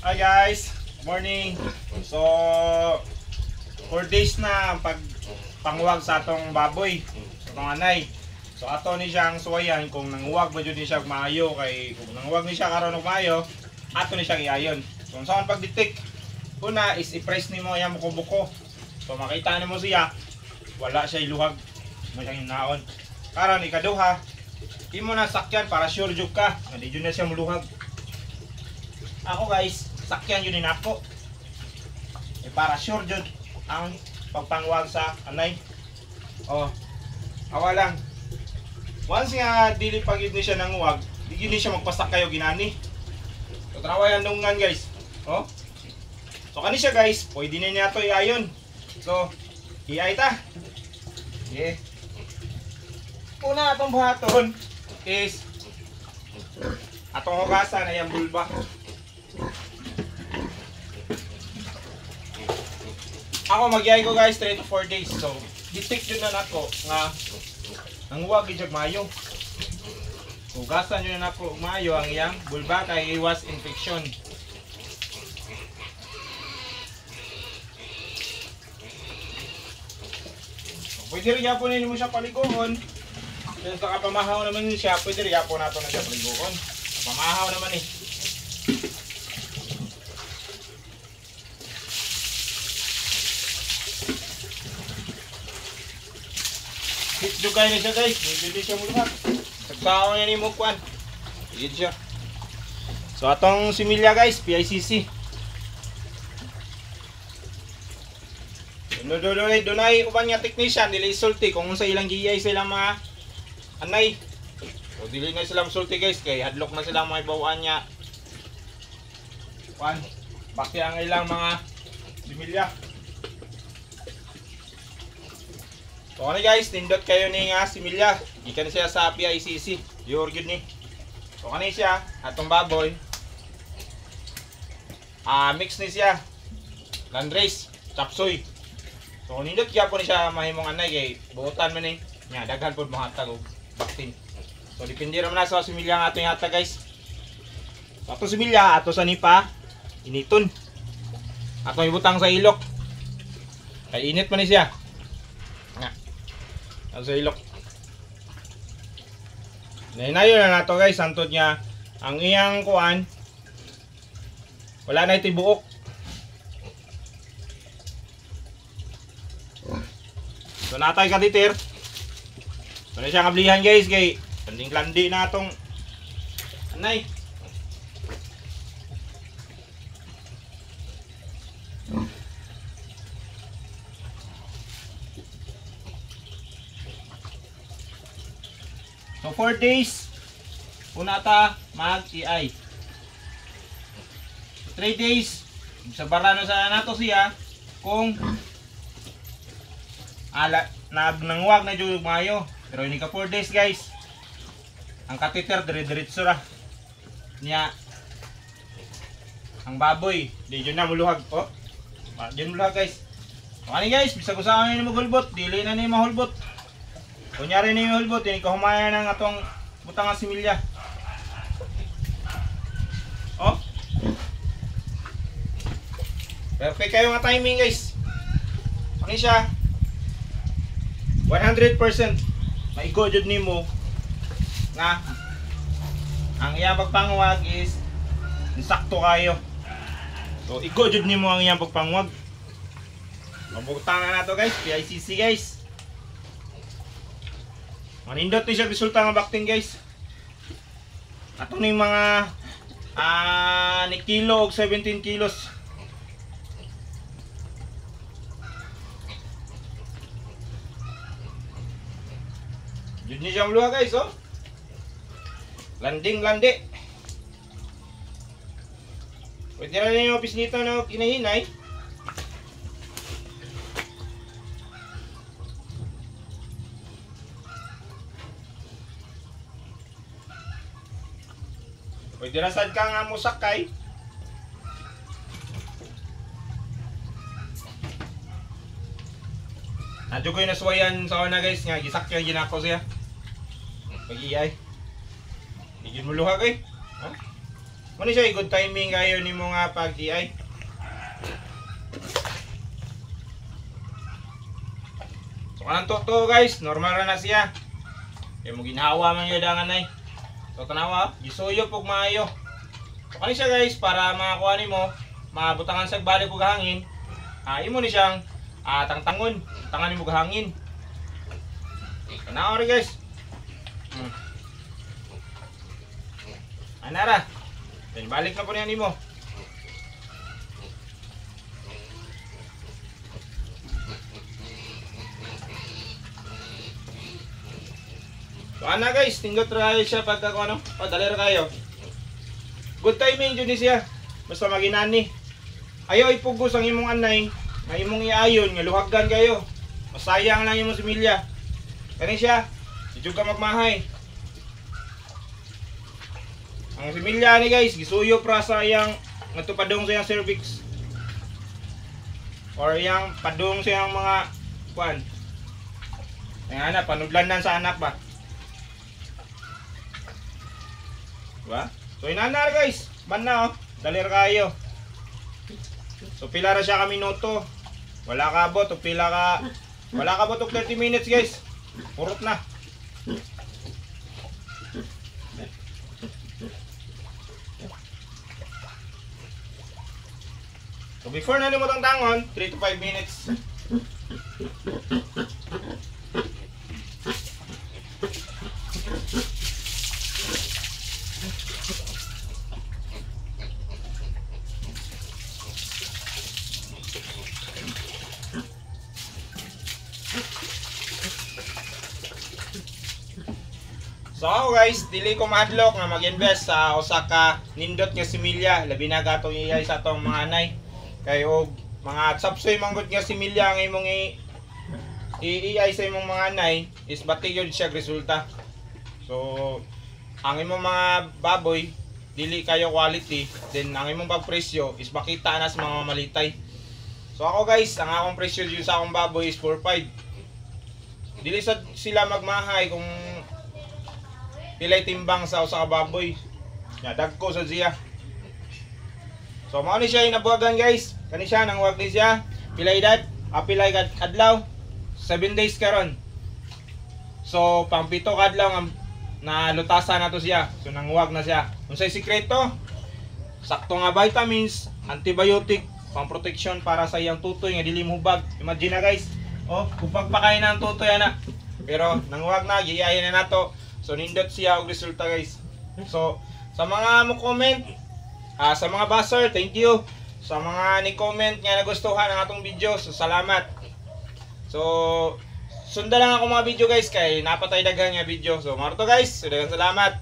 Hi guys, morning. So 4 days na ang pangwag sa atong baboy, sa atong anay. So ato ni siyang suwayan kung nanguwag ba jud ni siya maayo, kay kung nanguwag ni siya karon og maayo, ato ni siyang iayon. So saan pag-detect? Una is i-press nimo yang buko-buko. So makita nimo siya wala siya iluhag, mo siyang hinaon. Karon ikaduha, imo na sakyan para sure jud ka nga di jud na siya muluhag. Ako guys, sakyan yun din ako. Para sure jud ang pagpangwag sa anay. Oh, awa lang. Once nga dili pag ni siya nanguwag, di ni siya magpasak kayo ginani. So trawayan dungan guys. Oh. So kani siya guys, pwede na niya to iayon. So, iay ta. Yeah. Una atong buhaton is atong hugasan na yung bulba. Ako magyay ko guys 3 to 4 days. So, detect yun na nako nga nanguwag gyud mayo. Hugasan yun na nako mayo ang iyang bulba kay iwas infection. Pwede rin yapon mo siya paliguon. Dahil sa kapamahaw naman siya, pwede rin yapon nato na siya paliguon. Kapamahaw naman eh. Hit juga ini siya guys, hindi siya muluhat. Sagsaon niya ni Mukwan. Hit siya. So atong similya guys, PICC. Dunay uban nga technician, dili sulti kung sa ilang giyay sa ilang mga anay. So dili na sila sulti guys, kay hadlok na sila mga ibawaan niya. Kwan, baki ang ilang mga similya. So ano guys, nindot kayo ni nga similya. Ikan siya sa PICC. Pure good ni. So kani siya, atong baboy. Mix ni siya. Landrace, chapsoy. So nindot kaya po ni siya mahimong anay kay buutan man ni. Nya daghan pod mga hatag og baktin. So depende ra man sa similya nga ato yata guys. So ato similya ato sa nipa initon. Ato ibutang sa ilok. Kay init man ni siya. Sa ilok. Nainayo na nato guys, antod niya ang iyang kuan. Wala na iti buok. So natay katitir. So na siya kablihan guys kay landing-landi na atong anay. So 4 days una ta mag-iay. 3 days sa barano sa nato siya kung nanguwag na jud mayo. Pero ini ka 4 days guys. Ang catheter dire-diretso ra niya. Ang baboy di jud na muluhag. Oh. Di muluhag guys. Ani guys, bisag usahay ni mo gulbot, dili na ni mahulbot. Kunyari ni hulbot, ini kahumaya ng atong butang nga similya. Oh. Perfect kayo nga timing guys. Ano siya? 100% maigo jud nimo nga ang iyang pagpanguwag is sakto kayo. So igo jud nimo ang iyang pagpanguwag. Mabutang na nato guys, PICC guys. Manindot ni siya resulta ng baktin guys. Ato ni mga ni kilo og 17 kilos. Yun niya siyang luha guys oh. Landing landi. Pwede na rin yung opis nito na kinahinay. Pwede na sad ka nga musakay. Nadyo ko yung naswayan sa una guys nga gisakyan ginako siya. Pag-iay. Higin mo luha kay. Ha? Muna siya, good timing kayo ni mo nga pag-iay. So kanang to guys, normal ra na siya. Kaya mo ginhawa man yun dangan ay. So tanawa, gisuyo pog maayo. So kani siya guys, para makakuha ni mo, mabutangan sa balik og hangin. Imo ni siyang tangtangon, tangan ni mo hangin. Tanawa rin guys. Anara. Then balik na po niyan nimo. So ana guys, tinggot ra siya pagka ano, padaler kayo. Good timing jud ni siya. Basta maginani. Ayaw ipugos ang imong anay, nga imong iayon nga luhaggan kayo. Masayang lang imong similya. Kani siya, di ka magmahay. Ang similya ni guys, gisuyo pra sa yang natupadong sa yang cervix. Or yang padong sa yang mga kuan. Yang anak, panudlanan sa anak ba? Diba? So inanar guys, man na oh, dalir kayo. So pila ra siya ka minuto. Wala ka abot o wala ka abot og 30 minutes guys. Purot na. So before na limot ang tangon, 3 to 5 minutes. So ako guys, dili ko mahadlok nga mag-invest sa usa ka nindot nga similya, labi na gatong iyay sa atong mga anay. Kay og mga sapsoy manggod nga similya nga imong iiyay sa imong mga anay is batig yun siya resulta. So ang imong mga baboy dili kayo quality, then ang imong pagpresyo is makita na sa mga malitay. So ako guys, ang akong presyo dito sa akong baboy is 4.5. Dili sila magmahay kung pilay timbang sa usa ka baboy. Ya dagko sa siya. So mao ni siya inabuhagan guys. Kani siya nang wag ni siya. Pilay edad, pilay adlaw. 7 days karon. So pang 7 kadlaw nga na lutasan na to siya. So nang wag na siya. Unsay sikreto? Sakto nga vitamins, antibiotic, pang protection para sa iyang tutoy nga dili mohubag. Imagine na guys. Oh, kupag pa kay nang tutoy ana. Pero nang wag na giyahin na nato. So nindot siya og resulta guys. So sa mga mo comment, sa mga baser, thank you. Sa mga ni comment nga nagustuhan ang atong video, so salamat. So sundan lang ako mga video guys kay napatay daghan nga video. So maro to guys, so daghang salamat.